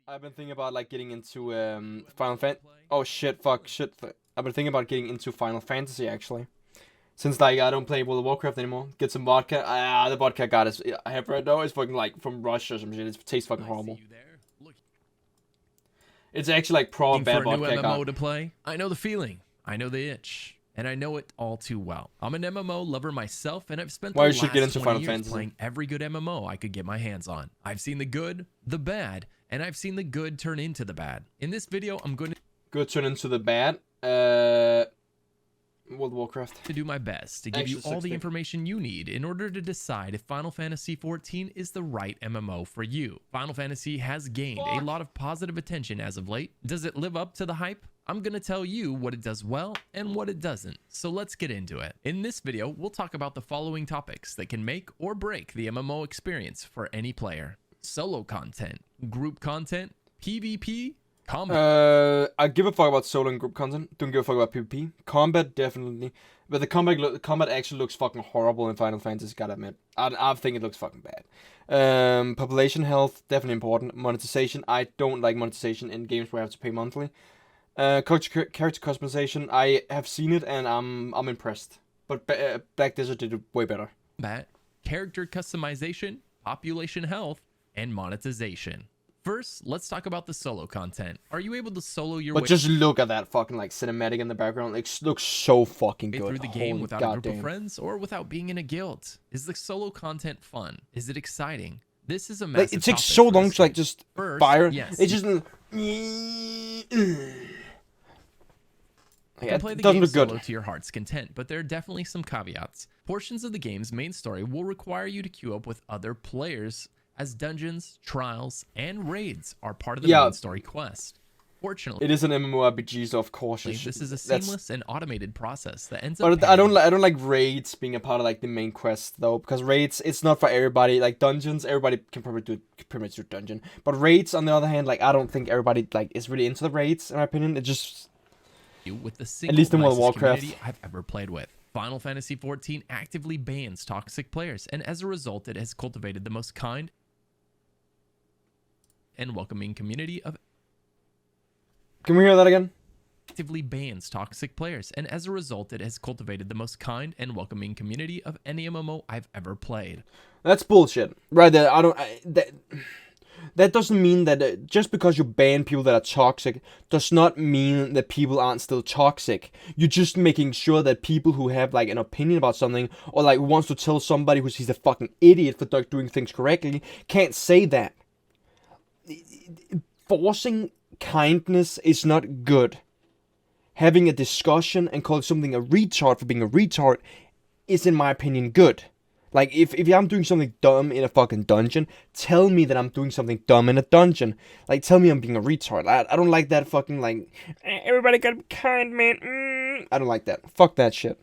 I've been thinking about like getting into Final Fan. Oh shit! Fuck! Shit! I've been thinking about getting into Final Fantasy actually. Since like I don't play World of Warcraft anymore. Get some vodka. The vodka I got is I have right now is fucking like from Russia or some shit. It tastes fucking horrible. It's actually like pro bad vodka. For a new MMO to play, I know the feeling. I know the itch. And I know it all too well. I'm an MMO lover myself, and I've spent the last 20 years playing every good MMO I could get my hands on. I've seen the good, the bad, and I've seen the good turn into the bad. In this video, I'm going to... Good turn into the bad? World of Warcraft. To do my best to give you all the information you need in order to decide if Final Fantasy XIV is the right MMO for you. Final Fantasy has gained a lot of positive attention as of late. Does it live up to the hype? I'm going to tell you what it does well and what it doesn't. So let's get into it. In this video, we'll talk about the following topics that can make or break the MMO experience for any player. Solo content, group content, PvP, combat. I give a fuck about solo and group content. Don't give a fuck about PvP. Combat, definitely. But the combat actually looks fucking horrible in Final Fantasy, gotta admit. I think it looks fucking bad. Population health, definitely important. Monetization, I don't like monetization in games where I have to pay monthly. Character customization, I have seen it and I'm impressed. But Black Desert did it way better. Character customization, population health, and monetization. First, let's talk about the solo content. Are you able to solo your way just look at that fucking like cinematic in the background. It looks so fucking good. Through the game without a group of friends or without being in a guild? Is the solo content fun? Is it exciting? This is a massive it takes so long to like just fire. Yes, it just you can play the game solo to your heart's content, but there are definitely some caveats. Portions of the game's main story will require you to queue up with other players, as dungeons, trials, and raids are part of the main story quest. Fortunately, it is an MMORPG, so of course this is a seamless and automated process that ends up. But I don't like raids being a part of like the main quest though, because raids it's not for everybody. Like dungeons, everybody can probably do pretty much do dungeon. But raids, on the other hand, like I don't think everybody like is really into the raids. In my opinion, it just with the single at least in World of Warcraft I've ever played with. Final Fantasy XIV actively bans toxic players, and as a result, it has cultivated the most kind and welcoming community of... Can we hear that again? Actively bans toxic players, and as a result, it has cultivated the most kind and welcoming community of any MMO I've ever played. That's bullshit. Right there, that doesn't mean that just because you ban people that are toxic does not mean that people aren't still toxic. You're just making sure that people who have like an opinion about something or like wants to tell somebody who he's a fucking idiot for doing things correctly can't say that. Forcing kindness is not good. Having a discussion and call something a retard for being a retard is, in my opinion, good. Like, if I'm doing something dumb in a fucking dungeon, tell me that I'm doing something dumb in a dungeon. Like, tell me I'm being a retard. I don't like that fucking, like, everybody gotta be kind, man. I don't like that. Fuck that shit.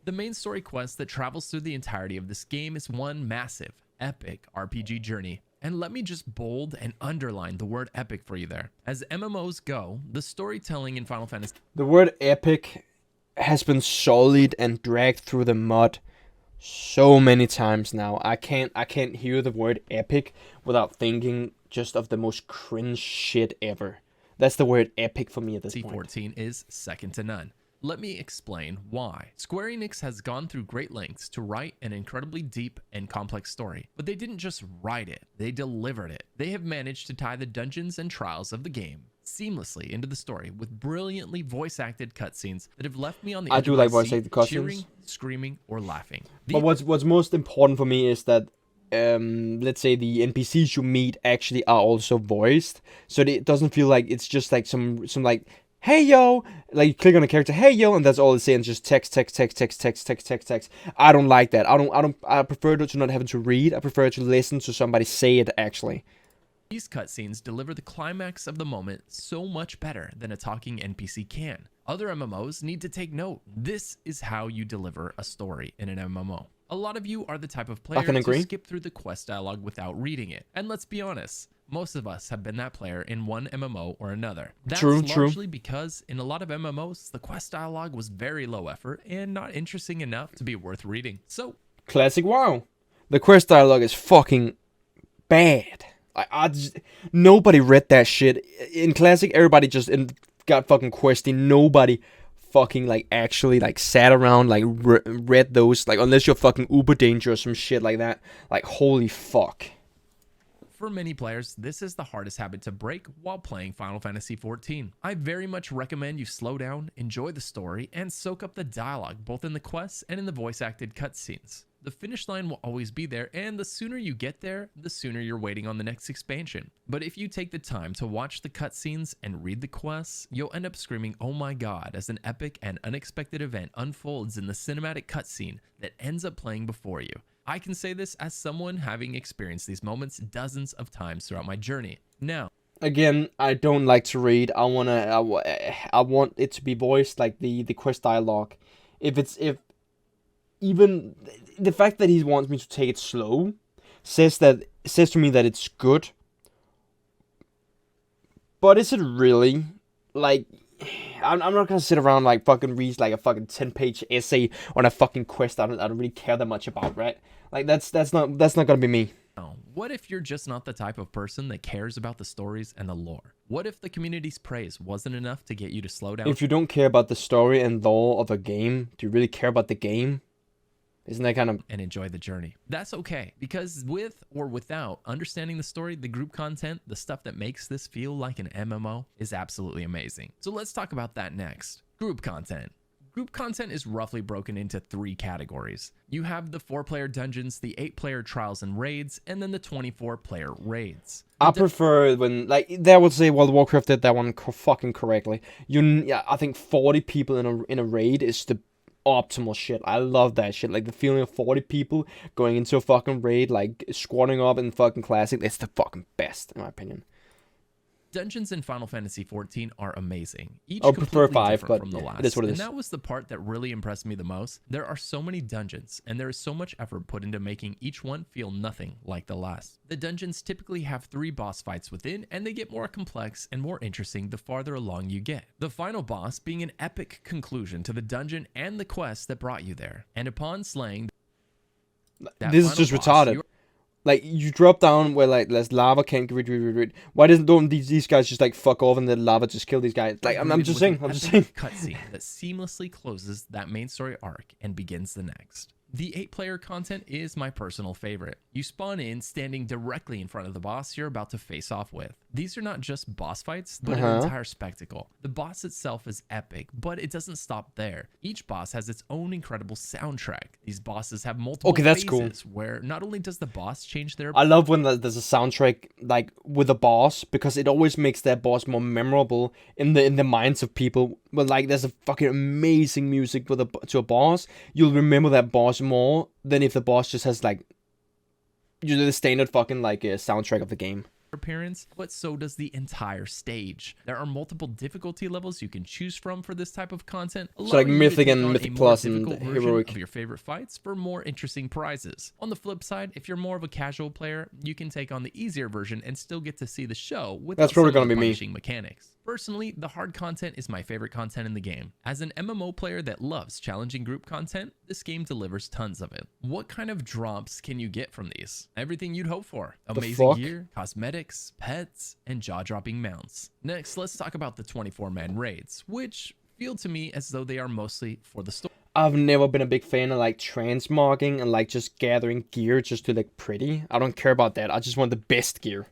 The main story quest that travels through the entirety of this game is one massive, epic RPG journey. And let me just bold and underline the word epic for you there. As MMOs go, the storytelling in Final Fantasy... The word epic has been sullied and dragged through the mud so many times now. I can't hear the word epic without thinking just of the most cringe shit ever. That's the word epic for me at this point. FF14 is second to none. Let me explain why. Square Enix has gone through great lengths to write an incredibly deep and complex story, but they didn't just write it, they delivered it. They have managed to tie the dungeons and trials of the game seamlessly into the story with brilliantly voice-acted cutscenes that have left me on the edge of my seat, cheering, screaming, or laughing. But what's most important for me is that let's say the NPCs you meet actually are also voiced, so it doesn't feel like it's just like some like, hey yo, like you click on a character, hey yo, and that's all it's saying, just text. I don't like that. I prefer to not having to read. I prefer to listen to somebody say it actually. These cutscenes deliver the climax of the moment so much better than a talking NPC can. Other MMOs need to take note. This is how you deliver a story in an MMO. A lot of you are the type of player to skip through the quest dialogue without reading it. And let's be honest, most of us have been that player in one MMO or another. That's largely because in a lot of MMOs, the quest dialogue was very low effort and not interesting enough to be worth reading. So, classic WoW. The quest dialogue is fucking bad. Nobody read that shit. In Classic, everybody just got fucking questy. Nobody fucking like actually like sat around like read those, like, unless you're fucking uber danger or some shit like that. Like, holy fuck. For many players, this is the hardest habit to break while playing Final Fantasy XIV. I very much recommend you slow down, enjoy the story, and soak up the dialogue both in the quests and in the voice-acted cutscenes. The finish line will always be there, and the sooner you get there, the sooner you're waiting on the next expansion. But if you take the time to watch the cutscenes and read the quests, you'll end up screaming "oh my god" as an epic and unexpected event unfolds in the cinematic cutscene that ends up playing before you. I can say this as someone having experienced these moments dozens of times throughout my journey. Now, again, I don't like to read. I want it to be voiced, like the quest dialogue. If even the fact that he wants me to take it slow says to me that it's good. But is it really? Like, I'm not gonna sit around like fucking read like a fucking 10-page essay on a fucking quest I don't really care that much about, right? Like, that's not gonna be me. what if you're just not the type of person that cares about the stories and the lore? What if the community's praise wasn't enough to get you to slow down? If you don't care about the story and lore of a game, do you really care about the game? Isn't that kind of... And enjoy the journey. That's okay, because with or without understanding the story, the group content, the stuff that makes this feel like an MMO is absolutely amazing. So let's talk about that next. Group content. Group content is roughly broken into 3 categories. You have the 4-player dungeons, the 8-player trials and raids, and then the 24-player raids. I prefer when, like, they would say World of Warcraft did that one fucking correctly. I think 40 people in a raid is the optimal shit. I love that shit. Like, the feeling of 40 people going into a fucking raid, like squatting up in fucking Classic, it's the fucking best, in my opinion. Dungeons in Final Fantasy XIV are amazing. Each prefer completely 5, different but from the last. it is what it and is. that was the part that really impressed me the most. There are so many dungeons, and there is so much effort put into making each one feel nothing like the last. The dungeons typically have 3 boss fights within, and they get more complex and more interesting the farther along you get. The final boss being an epic conclusion to the dungeon and the quest that brought you there. And upon slaying this is just retarded. Like, you drop down where, like, there's lava, can't read. Why don't these guys just, like, fuck off and the lava just kill these guys? Like, I'm just saying. Cutscene that seamlessly closes that main story arc and begins the next. The 8-player content is my personal favorite. You spawn in standing directly in front of the boss you're about to face off with. These are not just boss fights, but an entire spectacle. The boss itself is epic, but it doesn't stop there. Each boss has its own incredible soundtrack. These bosses have multiple phases where not only does the boss change their... I love when there's a soundtrack, like, with a boss, because it always makes that boss more memorable in the minds of people. But, like, there's a fucking amazing music to a boss. You'll remember that boss more than if the boss just has, like, the standard fucking, like, soundtrack of the game appearance, but so does the entire stage. There are multiple difficulty levels you can choose from for this type of content. So, like, Mythic and Mythic Plus and Heroic. Of your favorite fights for more interesting prizes. On the flip side, if you're more of a casual player, you can take on the easier version and still get to see the show without That's probably some of gonna the be me. punishing mechanics. Personally, the hard content is my favorite content in the game. As an MMO player that loves challenging group content, this game delivers tons of it. What kind of drops can you get from these? Everything you'd hope for. Amazing gear, cosmetics, pets, and jaw-dropping mounts. Next, let's talk about the 24-man raids, which feel to me as though they are mostly for the story. I've never been a big fan of, like, transmogging and, like, just gathering gear just to look pretty. I don't care about that. I just want the best gear.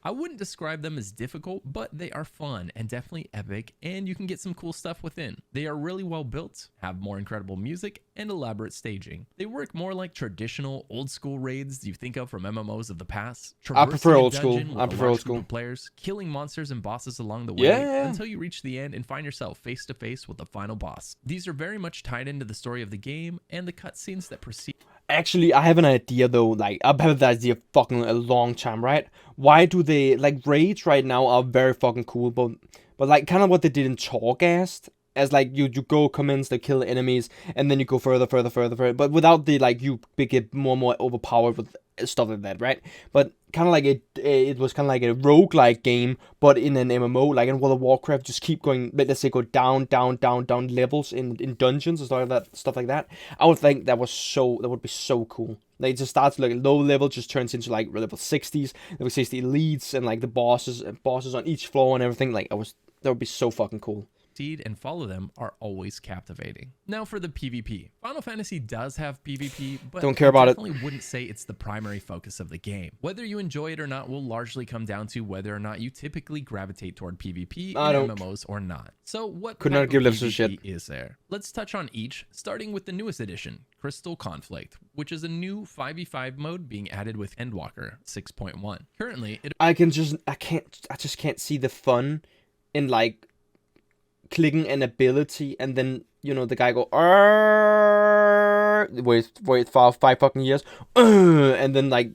I wouldn't describe them as difficult, but they are fun and definitely epic, and you can get some cool stuff within. They are really well built, have more incredible music, and elaborate staging. They work more like traditional old school raids you think of from MMOs of the past. I prefer old school. Players, killing monsters and bosses along the way until you reach the end and find yourself face to face with the final boss. These are very much tied into the story of the game and the cutscenes that precede. Actually, I have an idea, though. Like, I've had that idea fucking a long time, right? Why do they, like, raids right now are very fucking cool, but like, kind of what they did in Torghast, as, like, you go commence to kill enemies, and then you go further, but without the, like, you get more and more overpowered with stuff like that, right? But kind of like it was kind of like a roguelike game, but in an MMO, like in World of Warcraft, just keep going, let's say go down levels in dungeons and stuff like that. I would think that would be so cool. Like, it just starts like low level, just turns into like level 60s, level 60 elites, and like the bosses on each floor and everything. Like, that would be so fucking cool. And follow them are always captivating. Now for the PvP. Final Fantasy does have PvP, but don't care about I definitely wouldn't say it's the primary focus of the game. Whether you enjoy it or not will largely come down to whether or not you typically gravitate toward PvP in MMOs or not. So what could not give less a shit is there? Let's touch on each, starting with the newest edition, Crystal Conflict, which is a new 5v5 mode being added with Endwalker 6.1. Currently, I just can't see the fun in like clicking an ability and then, you know, the guy go wait for 5 fucking years and then like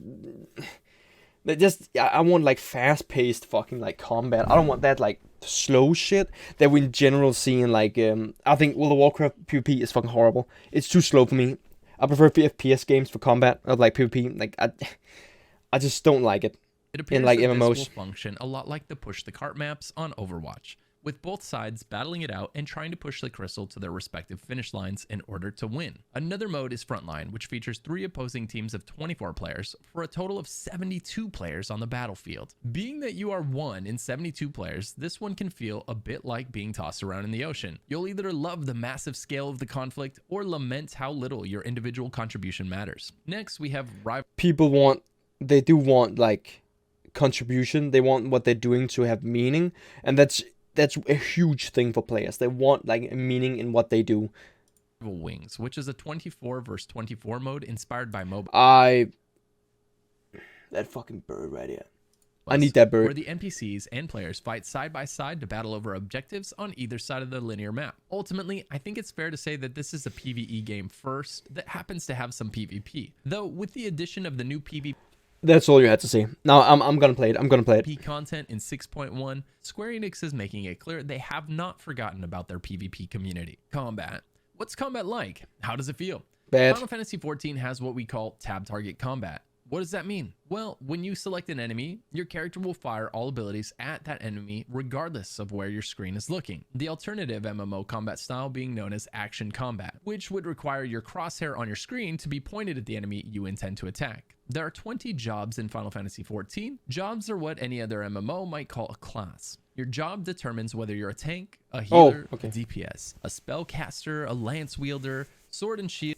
I want like fast-paced fucking like combat. I don't want that like slow shit that we in general see in like I think World of Warcraft PvP is fucking horrible. It's too slow for me. I prefer FPS games for combat of like PvP. Like I just don't like it. It appears in like that MMOs. this will function a lot like the push the cart maps on Overwatch, with both sides battling it out and trying to push the crystal to their respective finish lines in order to win. Another mode is Frontline, which features 3 opposing teams of 24 players for a total of 72 players on the battlefield. Being that you are 1 in 72 players, this one can feel a bit like being tossed around in the ocean. You'll either love the massive scale of the conflict or lament how little your individual contribution matters. Next, we have People they do want like contribution. They want what they're doing to have meaning, and that's a huge thing for players. They want like a meaning in what they do. Wings, which is a 24 versus 24 mode inspired by mobile. That fucking bird right here. I need that bird. Where the NPCs and players fight side by side to battle over objectives on either side of the linear map. Ultimately, I think it's fair to say that this is a PvE game first that happens to have some PvP. Though with the addition of the new PvP, that's all you had to say. Now I'm gonna play it. I'm gonna play it. Content in 6.1, Square Enix is making it clear they have not forgotten about their PvP community. Combat. What's combat like? How does it feel? Bad. Final Fantasy XIV has what we call tab target combat. What does that mean? Well, when you select an enemy, your character will fire all abilities at that enemy regardless of where your screen is looking. The alternative MMO combat style being known as action combat, which would require your crosshair on your screen to be pointed at the enemy you intend to attack. There are 20 jobs in Final Fantasy XIV. Jobs are what any other MMO might call a class. Your job determines whether you're a tank, a healer, a DPS, a spellcaster, a lance wielder, sword and shield.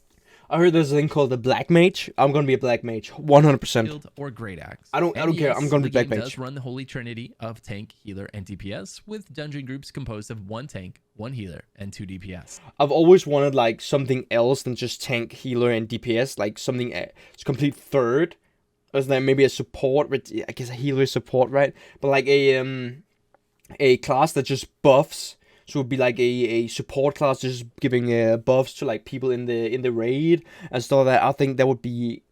I heard there's a thing called the Black Mage. I'm gonna be a Black Mage, 100%. Or Great Axe. I don't care. I'm gonna be Black Mage. The game does run the holy trinity of tank, healer, and DPS, with dungeon groups composed of 1 tank, 1 healer, and 2 DPS. I've always wanted like something else than just tank, healer, and DPS. Like something complete third. Or is that maybe a support? I guess a healer is support, right? But like a class that just buffs. So it would be like a support class just giving buffs to like people in the raid and stuff like that. I think that would be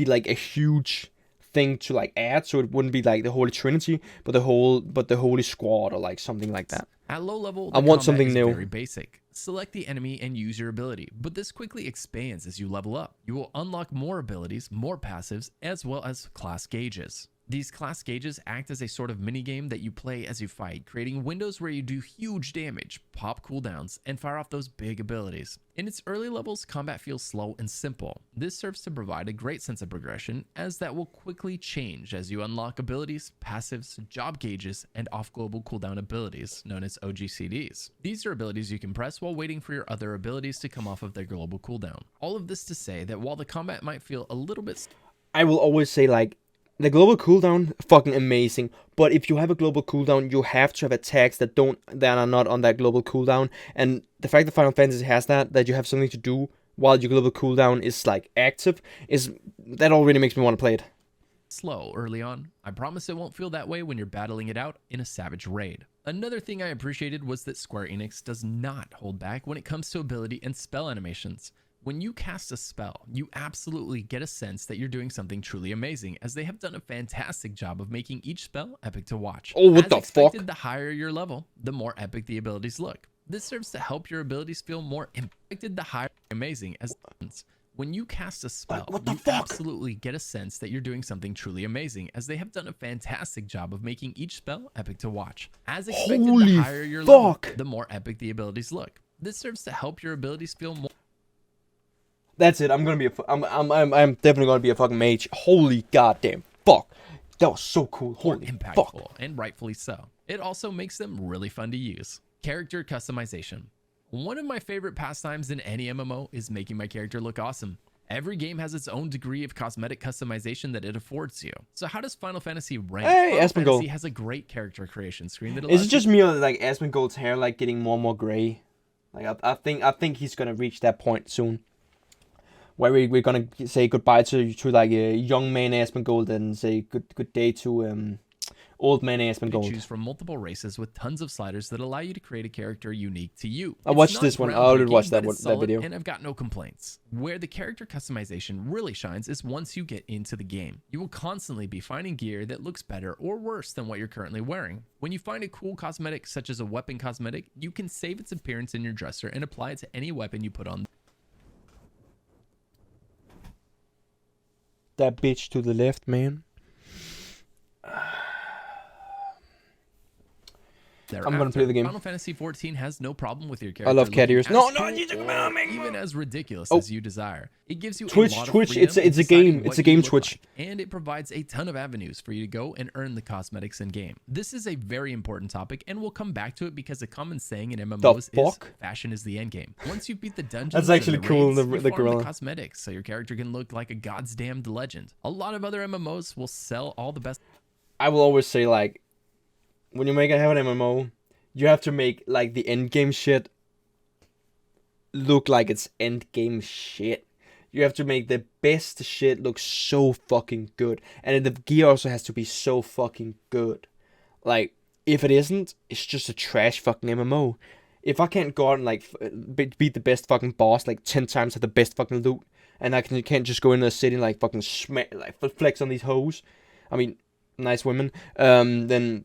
like a huge thing to like add. So it wouldn't be like the Holy Trinity, but the Holy Squad or like something like that. At low level, I want something new. Very basic. Select the enemy and use your ability, but this quickly expands as you level up. You will unlock more abilities, more passives, as well as class gauges. These class gauges act as a sort of minigame that you play as you fight, creating windows where you do huge damage, pop cooldowns, and fire off those big abilities. In its early levels, combat feels slow and simple. This serves to provide a great sense of progression, as that will quickly change as you unlock abilities, passives, job gauges, and off-global cooldown abilities, known as OGCDs. These are abilities you can press while waiting for your other abilities to come off of their global cooldown. All of this to say that while the combat might feel a little bit... I will always say like, the global cooldown, fucking amazing. But if you have a global cooldown, you have to have attacks that are not on that global cooldown. And the fact that Final Fantasy has that you have something to do while your global cooldown is like active, that already makes me want to play it. Slow early on. I promise it won't feel that way when you're battling it out in a savage raid. Another thing I appreciated was that Square Enix does not hold back when it comes to ability and spell animations. When you cast a spell, you absolutely get a sense that you're doing something truly amazing, as they have done a fantastic job of making each spell epic to watch. Oh, what the fuck? The higher your level, the more epic the abilities look. This serves to help your abilities feel more impacted, the higher amazing as When you cast a spell, what the you fuck? absolutely get a sense that you're doing something truly amazing, as they have done a fantastic job of making each spell epic to watch. As expected, Holy the higher your level, fuck. the more epic the abilities look. This serves to help your abilities feel more... That's it. I'm gonna be I'm definitely gonna be a fucking mage. Holy goddamn fuck. That was so cool. Holy impactful, fuck. and rightfully so. It also makes them really fun to use. Character customization. One of my favorite pastimes in any MMO is making my character look awesome. Every game has its own degree of cosmetic customization that it affords you. So how does Final Fantasy rank? Hey, Final Asmongold. Fantasy has a great character creation screen that allows Is it just me or like Asmongold's hair like getting more and more gray? Like I think he's gonna reach that point soon, where we're gonna say goodbye to like a young man Asmongold and say good day to old man Asmongold. Choose from multiple races with tons of sliders that allow you to create a character unique to you. I watched this one. I already watched that video. And I've got no complaints. Where the character customization really shines is once you get into the game. You will constantly be finding gear that looks better or worse than what you're currently wearing. When you find a cool cosmetic, such as a weapon cosmetic, you can save its appearance in your dresser and apply it to any weapon you put on. That bitch to the left, man. I'm gonna play the game. Final Fantasy 14 has no problem with your character. I love cat ears. No, you took even as ridiculous as you desire. It gives you Twitch. a lot of Twitch. freedom It's a in game. deciding It's a what game. you look Twitch. like, and it provides a ton of avenues for you to go and earn the cosmetics in game. This is a very important topic, and we'll come back to it because a common saying in MMOs is fashion is the end game. Once you beat the dungeons, that's actually cool. Raids, the gorilla. The cosmetics, so your character can look like a god's damned legend. A lot of other MMOs will sell all the best. I will always say, like, when you have an MMO, you have to make like the end game shit look like it's end game shit. You have to make the best shit look so fucking good, and the gear also has to be so fucking good. Like, if it isn't, it's just a trash fucking MMO. If I can't go out and like beat the best fucking boss like 10 times, have the best fucking loot, and I can't just go into the city and like fucking flex on these hoes, I mean, nice women, then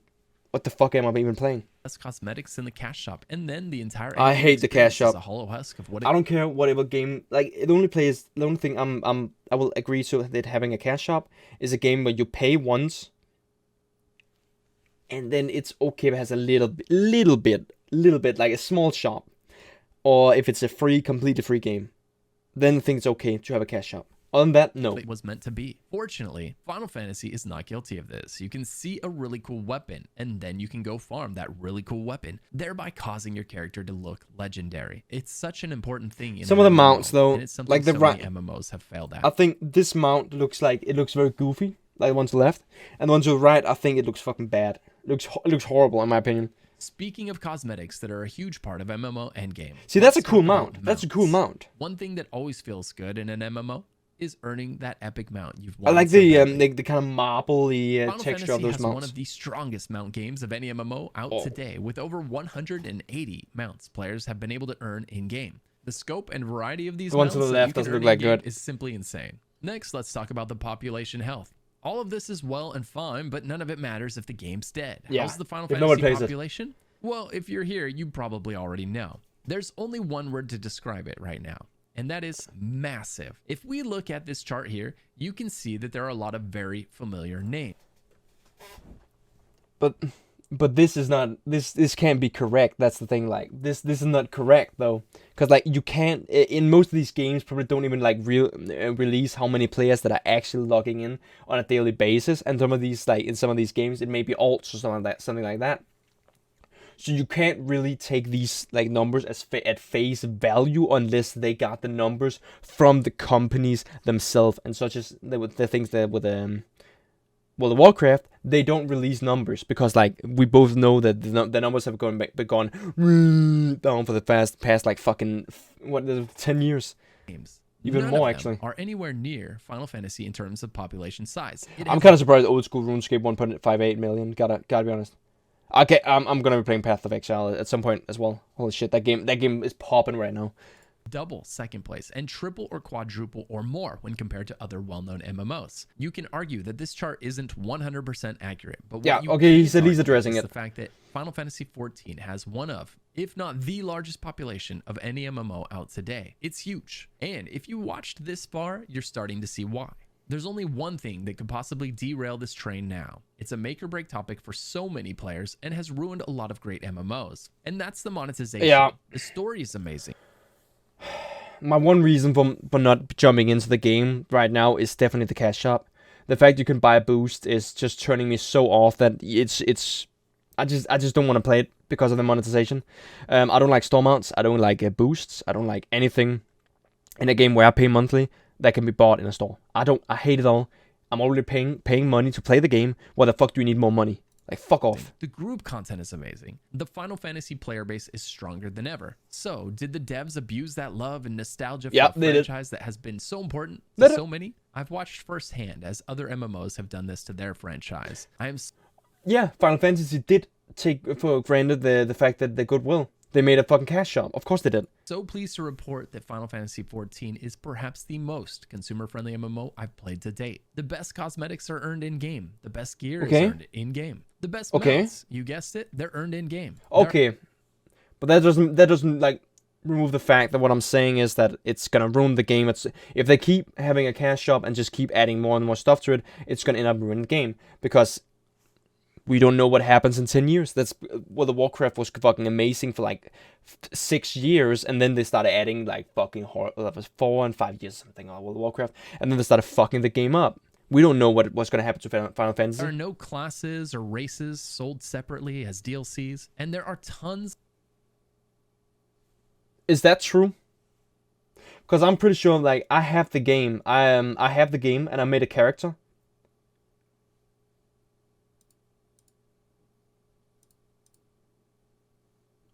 what the fuck am I even playing? Cosmetics in the cash shop, and then the entire I hate the cash shop. A hollow husk of what I don't care whatever game, like the only thing I will agree to that having a cash shop is a game where you pay once and then it's okay if it has a little bit like a small shop, or if it's a completely free game, then I think it's okay to have a cash shop. Other than that, no. It was meant to be. Fortunately, Final Fantasy is not guilty of this. You can see a really cool weapon, and then you can go farm that really cool weapon, thereby causing your character to look legendary. It's such an important thing in some of the mounts, though, and it's like the so many MMOs have failed at. I think this mount looks very goofy, like the one to the left, and the one to the right, I think it looks fucking bad. It looks horrible in my opinion. Speaking of cosmetics that are a huge part of MMO endgame. See, that's a cool mount. That's a cool mount. One thing that always feels good in an MMO is earning that epic mount you've I wanted. like the kind of marble-y texture of those has mounts. One of the strongest mount games of any MMO out today, with over 180 mounts players have been able to earn in-game. The scope and variety of these mounts to the left doesn't look like good. Is simply insane. Next, let's talk about the population health. All of this is well and fine, but none of it matters if the game's dead. Yeah. How's the Final Fantasy population? Well, if you're here, you probably already know. There's only one word to describe it right now, and that is massive. If we look at this chart here, you can see that there are a lot of very familiar names. But this is not this can't be correct. That's the thing. Like this is not correct though, because like you can't in most of these games probably don't even like release how many players that are actually logging in on a daily basis. And some of these in some of these games it may be alts or something like that. So you can't really take these like numbers at face value unless they got the numbers from the companies themselves, and such as the things that with the Warcraft, they don't release numbers because like we both know that the numbers have gone down for the past like fucking 10 years. Even None more of them actually. Are anywhere near Final Fantasy in terms of population size. I'm kind of surprised old school RuneScape 1.58 million. Gotta be honest. Okay, I'm gonna be playing Path of Exile at some point as well. Holy shit, that game is popping right now. double second place, and triple or quadruple or more when compared to other well-known MMOs. You can argue that this chart isn't 100% accurate, but what you okay, he can said he's argue addressing is it. the fact that Final Fantasy XIV has one of, if not the largest population of any MMO out today. It's huge. And if you watched this far, you're starting to see why. There's only one thing that could possibly derail this train now. It's a make or break topic for so many players and has ruined a lot of great MMOs. And that's the monetization. Yeah. The story is amazing. My one reason for not jumping into the game right now is definitely the cash shop. The fact you can buy a boost is just turning me so off that I just don't want to play it because of the monetization. I don't like store mounts. I don't like boosts. I don't like anything in a game where I pay monthly that can be bought in a store. I hate it all. I'm already paying money to play the game. Why the fuck do you need more money? Like, fuck off. The group content is amazing. The Final Fantasy player base is stronger than ever. So, did the devs abuse that love and nostalgia for a franchise that has been so important to so many? I've watched firsthand as other MMOs have done this to their franchise. Yeah, Final Fantasy did take for granted the fact that the goodwill. They made a fucking cash shop. Of course they did. So pleased to report that Final Fantasy XIV is perhaps the most consumer-friendly MMO I've played to date. The best cosmetics are earned in-game. The best gear is earned in-game. The best mounts, you guessed it, they're earned in-game. Okay. But that doesn't like remove the fact that what I'm saying is that it's gonna ruin the game. If they keep having a cash shop and just keep adding more and more stuff to it, it's gonna end up ruining the game. Because we don't know what happens in 10 years. That's well, the Warcraft was fucking amazing for like 6 years, and then they started adding like fucking 4 and 5 years something on World of Warcraft, and then they started fucking the game up. We don't know what's gonna happen to Final Fantasy. There are no classes or races sold separately as DLCs, and there are tons. Is that true? Because I'm pretty sure like I have the game. I have the game and I made a character.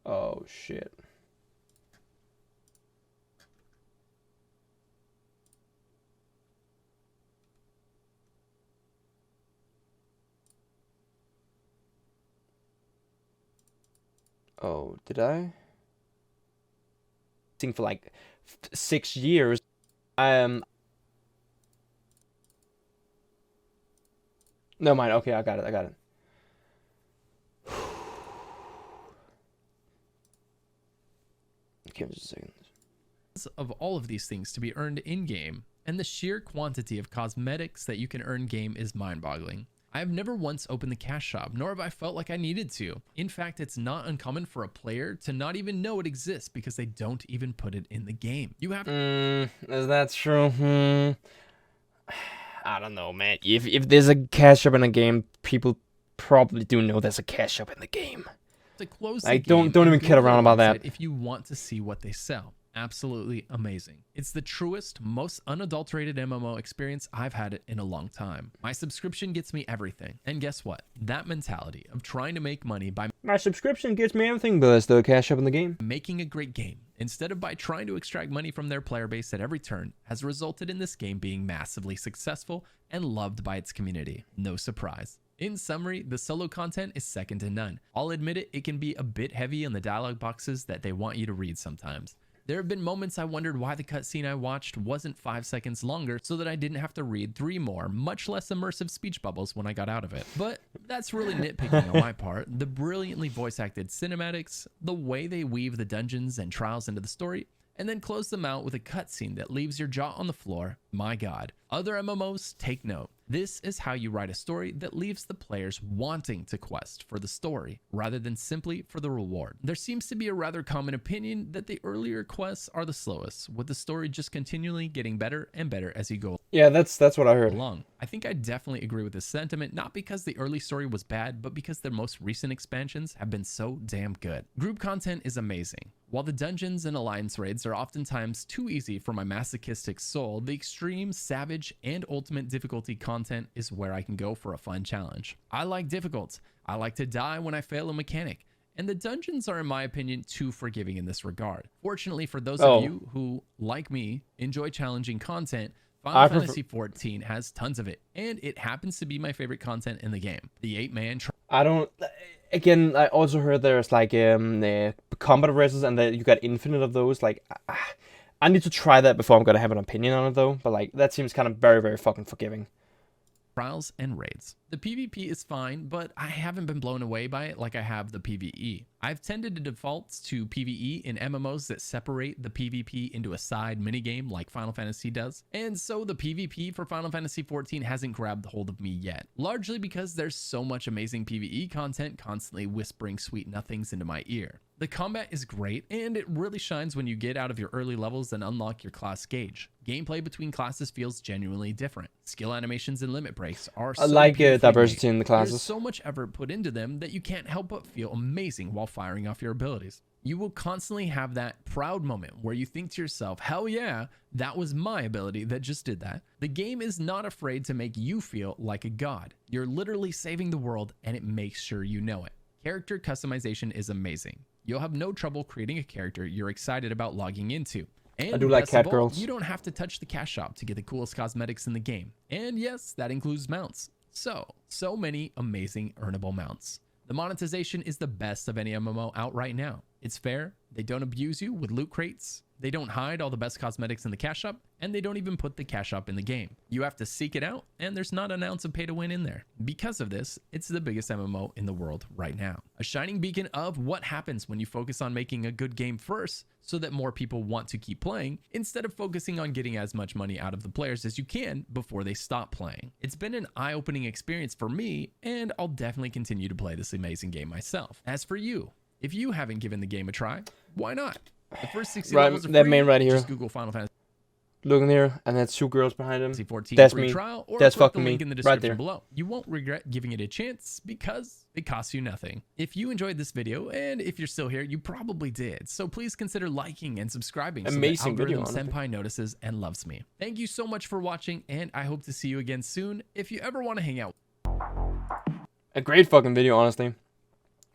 Oh, shit. Oh, did I? For like 6 years. No mind. Okay, I got it. Okay, just a second. Of all of these things to be earned in-game, and the sheer quantity of cosmetics that you can earn game is mind-boggling. I have never once opened the cash shop, nor have I felt like I needed to. In fact, it's not uncommon for a player to not even know it exists because they don't even put it in the game. You have is that true? I don't know, man. If there's a cash shop in a game, people probably do know there's a cash shop in the game. To close I don't even kid around about that. If you want to see what they sell. Absolutely amazing. It's the truest, most unadulterated MMO experience I've had in a long time. My subscription gets me everything. And guess what? That mentality of trying to make money by my subscription gets me everything, but there's still a cash up in the game. Making a great game, instead of by trying to extract money from their player base at every turn, has resulted in this game being massively successful and loved by its community. No surprise. In summary, the solo content is second to none. I'll admit it, it can be a bit heavy in the dialogue boxes that they want you to read sometimes. There have been moments I wondered why the cutscene I watched wasn't 5 seconds longer so that I didn't have to read 3 more, much less immersive speech bubbles when I got out of it. But that's really nitpicking on my part. The brilliantly voice-acted cinematics, the way they weave the dungeons and trials into the story, and then close them out with a cutscene that leaves your jaw on the floor. My God. Other MMOs, take note. This is how you write a story that leaves the players wanting to quest for the story rather than simply for the reward. There seems to be a rather common opinion that the earlier quests are the slowest, with the story just continually getting better and better as you go. Yeah, that's what I heard. Along. I think I definitely agree with this sentiment, not because the early story was bad, but because their most recent expansions have been so damn good. Group content is amazing. While the dungeons and alliance raids are oftentimes too easy for my masochistic soul, the extreme, savage, and ultimate difficulty content is where I can go for a fun challenge. I like difficult. I like to die when I fail a mechanic. And the dungeons are, in my opinion, too forgiving in this regard. Fortunately for those of you who, like me, enjoy challenging content, Final Fantasy XIV has tons of it, and it happens to be my favorite content in the game. The 8-man Again, I also heard there's like combat races and that you got infinite of those. Like, I need to try that before I'm gonna have an opinion on it though. But like that seems kind of very, very fucking forgiving. Trials and raids. The PvP is fine, but I haven't been blown away by it like I have the PvE. I've tended to default to PvE in MMOs that separate the PvP into a side minigame like Final Fantasy does, and so the PvP for Final Fantasy XIV hasn't grabbed hold of me yet, largely because there's so much amazing PvE content constantly whispering sweet nothings into my ear. The combat is great, and it really shines when you get out of your early levels and unlock your class gauge. Gameplay between classes feels genuinely different. Skill animations and limit breaks are so like beautifully diversity made. in the classes. There's so much effort put into them that you can't help but feel amazing while firing off your abilities. You will constantly have that proud moment where you think to yourself, hell yeah, that was my ability that just did that. The game is not afraid to make you feel like a god. You're literally saving the world, and it makes sure you know it. Character customization is amazing. You'll have no trouble creating a character you're excited about logging into. And I do like cat girls. You don't have to touch the cash shop to get the coolest cosmetics in the game. And yes, that includes mounts. So many amazing earnable mounts. The monetization is the best of any MMO out right now. It's fair, they don't abuse you with loot crates, they don't hide all the best cosmetics in the cash shop, and they don't even put the cash shop in the game. You have to seek it out, and there's not an ounce of pay to win in there. Because of this, it's the biggest MMO in the world right now. A shining beacon of what happens when you focus on making a good game first, so that more people want to keep playing, instead of focusing on getting as much money out of the players as you can before they stop playing. It's been an eye-opening experience for me, and I'll definitely continue to play this amazing game myself. As for you, if you haven't given the game a try, why not? The first 60 levels are that free. main right here. Just Google Final Fantasy Looking here, and that's 2 girls behind him. 14 That's free me. trial, or That's click the fucking me. link in the Right description there. below. You won't regret giving it a chance because it costs you nothing. If you enjoyed this video, and if you're still here, you probably did. So please consider liking and subscribing Amazing so that video, Algorithm honestly. Senpai notices and loves me. Thank you so much for watching, and I hope to see you again soon. If you ever want to hang out. A great fucking video, honestly.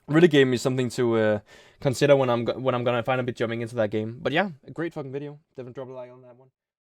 Really gave me something to consider when I'm gonna finally be jumping into that game. But yeah, a great fucking video. Definitely drop a like on that one.